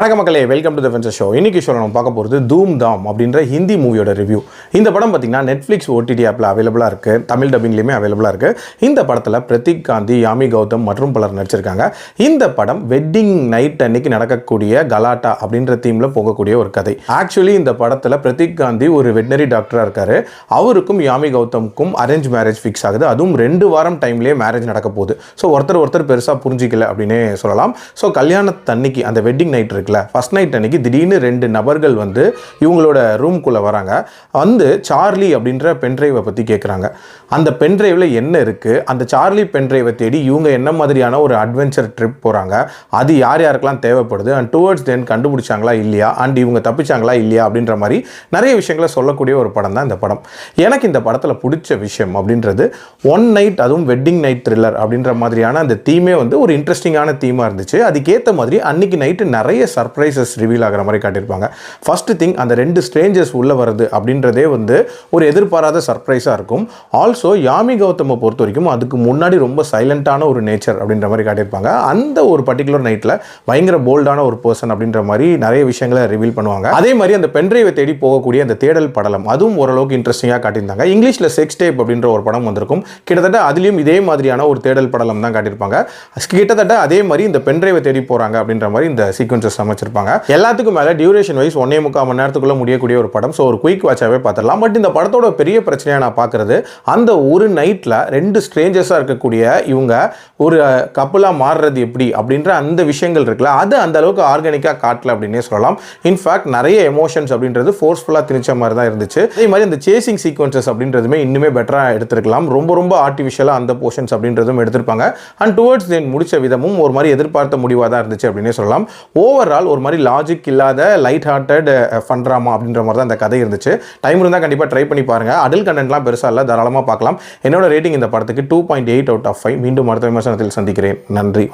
வணக்கம் மக்களே, welcome to the venture show. இன்னைக்கு ஷோவில் நம்ம பார்க்க போகிறது தூம் தாம் அப்படின்ற ஹிந்தி மூவியோட ரிவ்யூ. இந்த படம் பார்த்தீங்கன்னா நெட்ஃப்ளிக்ஸ் ஓடிடி ஆப்பில் அவைலபிளாக இருக்குது, தமிழ் டப்பிங்லேயுமே அவைலபிளாக இருக்குது. இந்த படத்தில் பிரதீக் காந்தி, யாமி கௌதம் மற்றும் பலர் நடிச்சிருக்காங்க. இந்த படம் வெட்டிங் நைட் அன்னைக்கு நடக்கக்கூடிய கலாட்டா அப்படின்ற தீமில் போகக்கூடிய ஒரு கதை. ஆக்சுவலி இந்த படத்தில் பிரதீக் காந்தி ஒரு வெட்டினரி டாக்டராக இருக்கார். அவருக்கும் யாமி கௌதமுக்கும் அரேஞ்ச் மேரேஜ் ஃபிக்ஸ் ஆகுது. அதுவும் 2 வாரம் டைம்லேயே மேரேஜ் நடக்க போகுது. ஸோ ஒருத்தர் பெருசாக புரிஞ்சிக்கல அப்படின்னே சொல்லலாம். ஸோ கல்யாணத்தன்னைக்கு அந்த வெட்டிங் நைட் ஃபர்ஸ்ட் நைட் அன்னைக்கு திடீர்னு 2 நபர்கள் வந்து இவங்களோட ரூம்குள்ளே வராங்க. வந்து சார்லி அப்படின்ற பென்ட்ரைவை பற்றி கேட்குறாங்க. அந்த பென்ட்ரைவில் என்ன இருக்குது, அந்த சார்லி பென்ட்ரைவை தேடி இவங்க என்ன மாதிரியான ஒரு அட்வென்ச்சர் ட்ரிப் போகிறாங்க, அது யார் யாருக்கெல்லாம் தேவைப்படுது, அண்ட் டுவர்ட்ஸ் தென் கண்டுபிடிச்சாங்களா இல்லையா, அண்ட் இவங்க தப்பிச்சாங்களா இல்லையா அப்படின்ற மாதிரி நிறைய விஷயங்களை சொல்லக்கூடிய ஒரு படம் தான் இந்த படம். எனக்கு இந்த படத்தில் பிடிச்ச விஷயம் அப்படின்றது ஒன் நைட், அதுவும் வெட்டிங் நைட் த்ரில்லர் அப்படின்ற மாதிரியான அந்த தீமே வந்து ஒரு இன்ட்ரெஸ்டிங்கான தீமாக இருந்துச்சு. அதுக்கேற்ற மாதிரி அன்னைக்கு நைட்டு நிறைய சர்ப்ரைசஸ் ரிவீல் ஆகிற மாதிரி காட்டியிருப்பாங்க. ஃபர்ஸ்ட் திங், அந்த 2 ஸ்ட்ரேஞ்சர்ஸ் உள்ளே வருது அப்படின்றதே வந்து ஒரு எதிர்பாராத சர்ப்ரைஸாக இருக்கும். ஆல்சோ யாமி கௌதமை பொறுத்த வரைக்கும் அதுக்கு முன்னாடி ரொம்ப சைலண்டான ஒரு நேச்சர் அப்படின்ற மாதிரி காட்டியிருப்பாங்க. அந்த ஒரு பர்டிகுலர் நைட்டில் பயங்கர போல்டான ஒரு பர்சன் அப்படின்ற மாதிரி நிறைய விஷயங்களை ரிவீல் பண்ணுவாங்க. அதே மாதிரி அந்த பென்ட்ரைவை தேடி போகக்கூடிய அந்த தேடல் படலம் அதுவும் ஓரளவுக்கு இன்ட்ரெஸ்டிங்காக காட்டியிருந்தாங்க. இங்கிலீஷில் செக்ஸ் டேப் அப்படின்ற ஒரு படம் வந்திருக்கும். கிட்டத்தட்ட அதுலேயும் இதே மாதிரியான ஒரு தேடல் படலம் தான் காட்டியிருப்பாங்க. கிட்டத்தட்ட அதே மாதிரி இந்த பென்ட்ரைவை தேடி போகிறாங்க அப்படின்ற மாதிரி இந்த சீக்வன்சஸ் அமைச்சிருப்பாங்க. எல்லாத்துக்கும் மேலே டியூரேஷன் வைஸ் 1.25 மணி நேரத்துக்குள்ள முடியக்கூடிய ஒரு படம். ஸோ ஒரு குயிக் வாட்சாகவே பார்த்துடலாம். பட் இந்த படத்தோட பெரிய பிரச்சனையாக நான் பார்க்குறது, அந்த ஒரு நைட்டில் 2 ஸ்ட்ரேஞ்சர்ஸாக இருக்கக்கூடிய இவங்க ஒரு கப்பலாக மாறுறது எப்படி அப்படின்ற அந்த விஷயங்கள் இருக்குல்ல, அது அந்த அளவுக்கு ஆர்கானிக்காக காட்டல அப்படின்னே சொல்லலாம். இன்ஃபேக்ட் நிறைய எமோஷன்ஸ் அப்படின்றது ஃபோர்ஸ்ஃபுல்லாக திணிச்ச மாதிரி தான் இருந்துச்சு. அதே மாதிரி அந்த சேசிங் சீக்வன்சஸ் அப்படின்றதுமே இன்னுமே பெட்டராக எடுத்திருக்கலாம். ரொம்ப ஆர்டிஃபிஷியலாக அந்த போர்ஷன்ஸ் அப்படின்றதும் எடுத்திருப்பாங்க. அண்ட் டுவர்ட்ஸ் தென் முடிச்ச விதமும் ஒரு மாதிரி எதிர்பார்த்த முடிவாக தான் இருந்துச்சு அப்படின்னே சொல்லலாம். ஓவரால் ஒரு மாதிரி லாஜிக் இல்லாத லைட் ஹார்ட்டட் ஃபன் ட்ராமா அப்படின்ற மாதிரி தான் இந்த கதை இருந்துச்சு. டைம் இருந்தால் கண்டிப்பாக ட்ரை பண்ணி பாருங்கள். அடல்ட் கண்டென்ட்லாம் பெருசாக இல்லை, தாராளமாக பார்க்கலாம். என்னோட ரேட்டிங் இந்த படத்துக்கு 2.8 out of 5. மீண்டும் அடுத்த விமர்சனத்தில் சந்திக்கிறேன். நன்றி.